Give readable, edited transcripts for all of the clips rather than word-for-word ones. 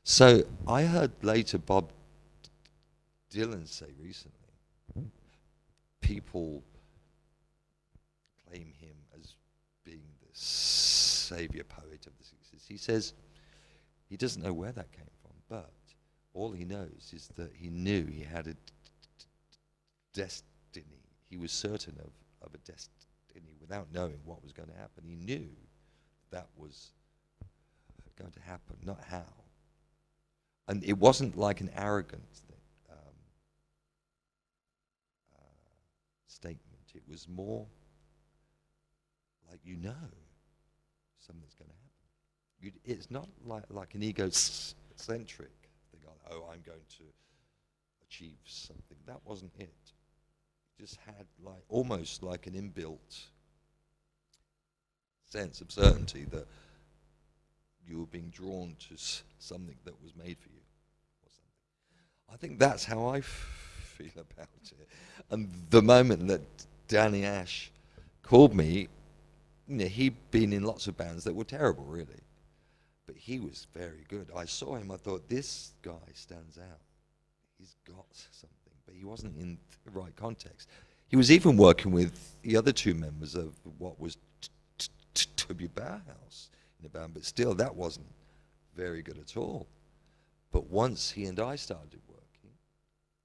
So I heard later Bob Dylan say recently, people claim him as being the savior poet of the 60s. He says he doesn't know where that came from, but all he knows is that he knew he had a destiny. He was certain of a destiny without knowing what was going to happen. He knew that was going to happen, not how. And it wasn't like an arrogant thing, statement. It was more like something's going to happen. It's not like an egocentric thing. Oh, I'm going to achieve something. That wasn't it. It just had almost like an inbuilt sense of certainty that you were being drawn to something that was made for you, or something. I think that's how I feel about it. And the moment that Danny Ash called me, he'd been in lots of bands that were terrible, really, but he was very good. I saw him. I thought, this guy stands out. He's got something, but he wasn't in the right context. He was even working with the other two members of what was to be Bauhaus in a band, but still that wasn't very good at all. But once he and I started working,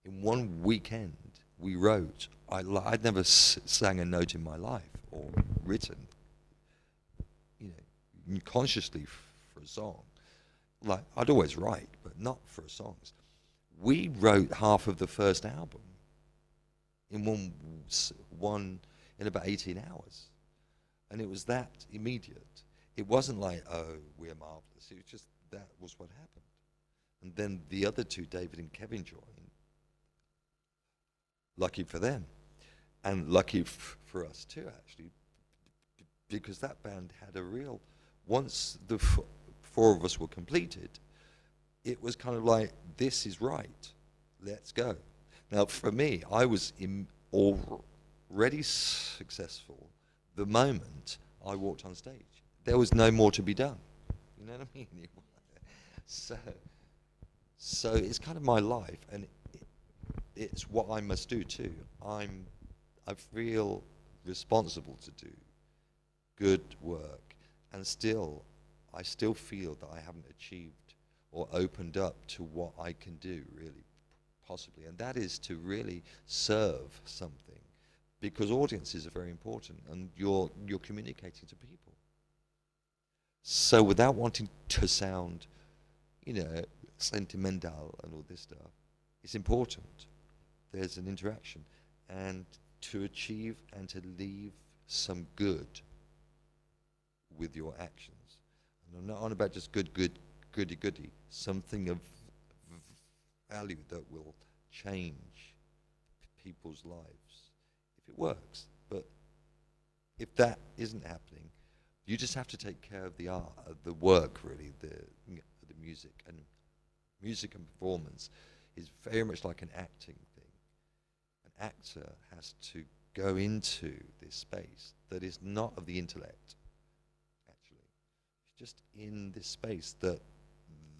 in one weekend we wrote. I'd never sang a note in my life or written, consciously for a song. Like, I'd always write, but not for songs. We wrote half of the first album in one in about 18 hours, and it was that immediate. It wasn't like, oh, we're marvelous. It was just that was what happened. And then the other two, David and Kevin, joined. Lucky for them, and lucky for us too, actually, because that band had a real. Once the four of us were completed, it was kind of like, this is right, let's go. Now, for me, I was already successful the moment I walked on stage. There was no more to be done. You know what I mean? So it's kind of my life, and it's what I must do too. I feel responsible to do good work, and I still feel that I haven't achieved or opened up to what I can do, really, possibly, and that is to really serve something, because audiences are very important, and you're communicating to people. So without wanting to sound, sentimental and all this stuff, it's important. There's an interaction, and to achieve and to leave some good with your actions. And I'm not on about just goody, something of value that will change people's lives if it works. But if that isn't happening, you just have to take care of the art, of the work, really, the music. And music and performance is very much like an acting thing. An actor has to go into this space that is not of the intellect, actually. It's just in this space that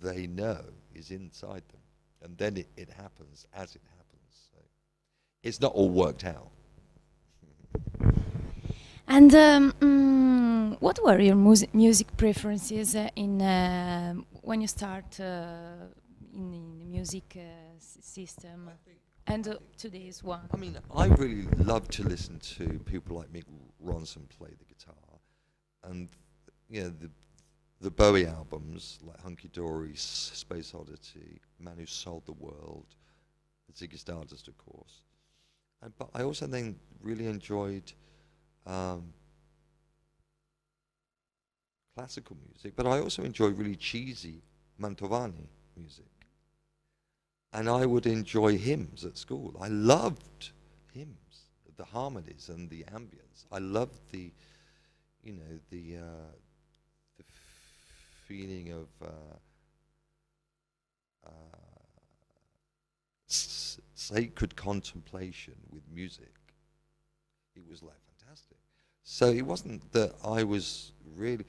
they know is inside them. And then it happens as it happens. So it's not all worked out. And what were your music preferences when you start in the music system, and today's one? I mean, I really love to listen to people like Mick Ronson play the guitar, and the Bowie albums like Hunky Dory, Space Oddity, Man Who Sold the World, Ziggy Stardust, of course. But I also then really enjoyed classical music, but I also enjoy really cheesy Mantovani music. And I would enjoy hymns at school. I loved hymns, the harmonies and the ambience. I loved the feeling of sacred contemplation with music. It was like fantastic. So it wasn't that I was really.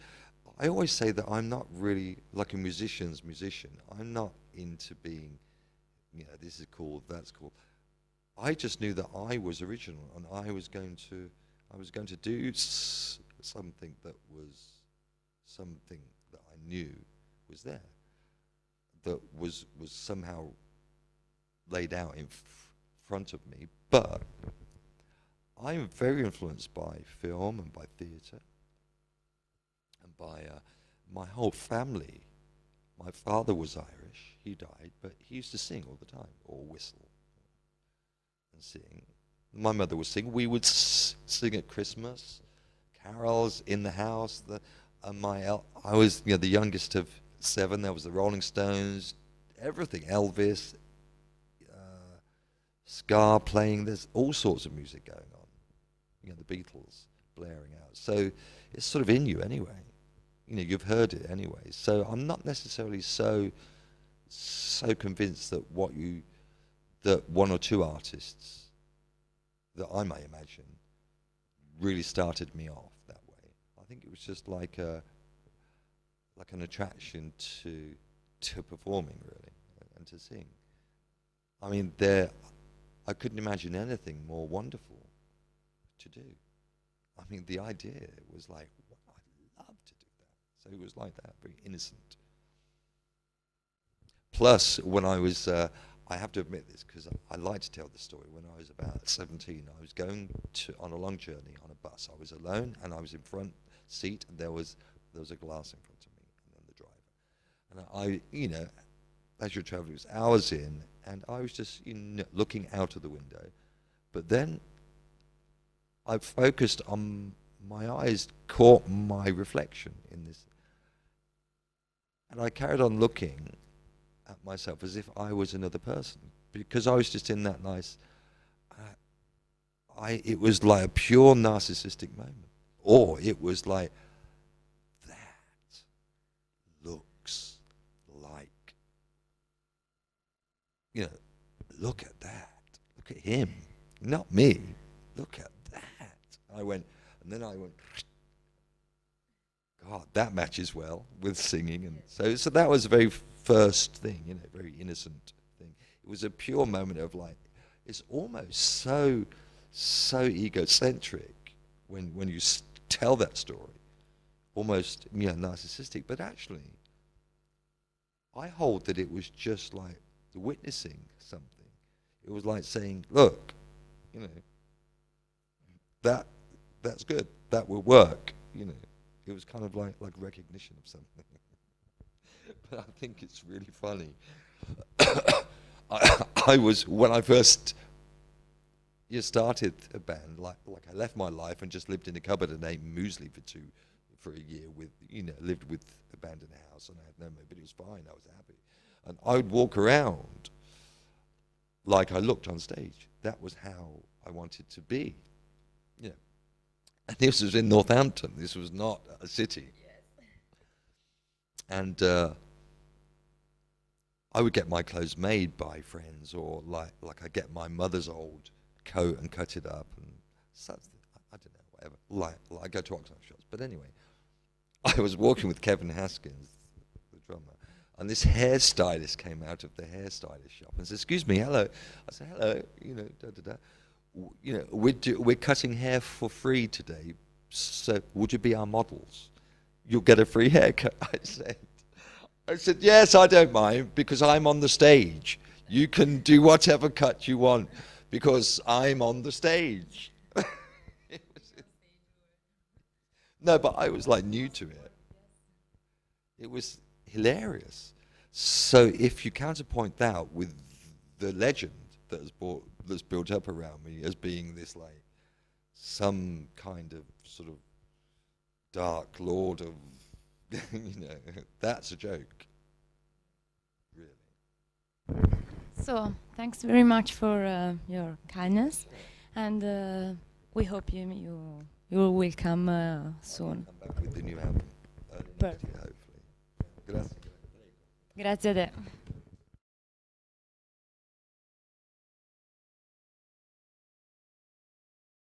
I always say that I'm not really like a musician's musician. I'm not into being, you know, this is cool, that's cool. I just knew that I was original, and I was going to do something that I knew was there, that was somehow laid out in front of me. But I'm very influenced by film and by theatre and by my whole family. My father was Irish, he died, but he used to sing all the time, or whistle and sing. My mother would sing. We would sing at Christmas, carols in the house. I was, you know, the youngest of 7. There was the Rolling Stones, everything, Elvis, ska playing. There's all sorts of music going on. You know, the Beatles blaring out. So it's sort of in you anyway. You know, you've heard it anyway. So I'm not necessarily so convinced that that one or two artists that I may imagine really started me off that way. I think it was just like an attraction to performing, really, and to sing. I mean, I couldn't imagine anything more wonderful to do. I mean, the idea was like, I'd love to do that. So it was like that, very innocent. Plus, when I was, I have to admit this because I like to tell the story. When I was about 17, I was going on a long journey on a bus. I was alone, and I was in front seat, and there was a glass in front of me, and then the driver. And I, you know, as you're traveling, it was hours in, and I was just, you know, looking out of the window. But then I focused on, my eyes caught my reflection in this. And I carried on looking at myself as if I was another person, because I was just in that nice, it was like a pure narcissistic moment. Or it was like, that looks like, you know, look at that. Look at him. Not me. Look at that. I went, and then I went, God, that matches well with singing. And so that was a very first thing, you know, very innocent thing. It was a pure moment of like, it's almost so egocentric when you tell that story, almost, you know, narcissistic. But actually, I hold that it was just like witnessing something. It was like saying, look, you know, that's good, that will work, you know. It was kind of like recognition of something. But I think it's really funny. I was, when I first started a band, like I left my life and just lived in a cupboard and ate muesli for a year with, you know, lived with a band in a house, and I had no mobility. It was fine, I was happy. And I would walk around like I looked on stage. That was how I wanted to be, you know. And this was in Northampton. This was not a city. Yes. And I would get my clothes made by friends, or like I get my mother's old coat and cut it up, and something, I don't know, whatever. Like I go to Oxford shops. But anyway, I was walking with Kevin Haskins, the drummer, and this hairstylist came out of the hairstylist shop and said, "Excuse me, hello." I said, "Hello," you know, da da da. You know, we're cutting hair for free today, so would you be our models? You'll get a free haircut. I said, yes, I don't mind, because I'm on the stage. You can do whatever cut you want, because I'm on the stage. No, but I was like new to it. It was hilarious. So if you counterpoint that with the legend that's built up around me as being this, like, some kind of sort of dark lord of, you know, that's a joke, really. So thanks very much for your kindness, and we hope you will come soon. Come back with the new album, Perfect. hopefully. Grazie. Grazie a te.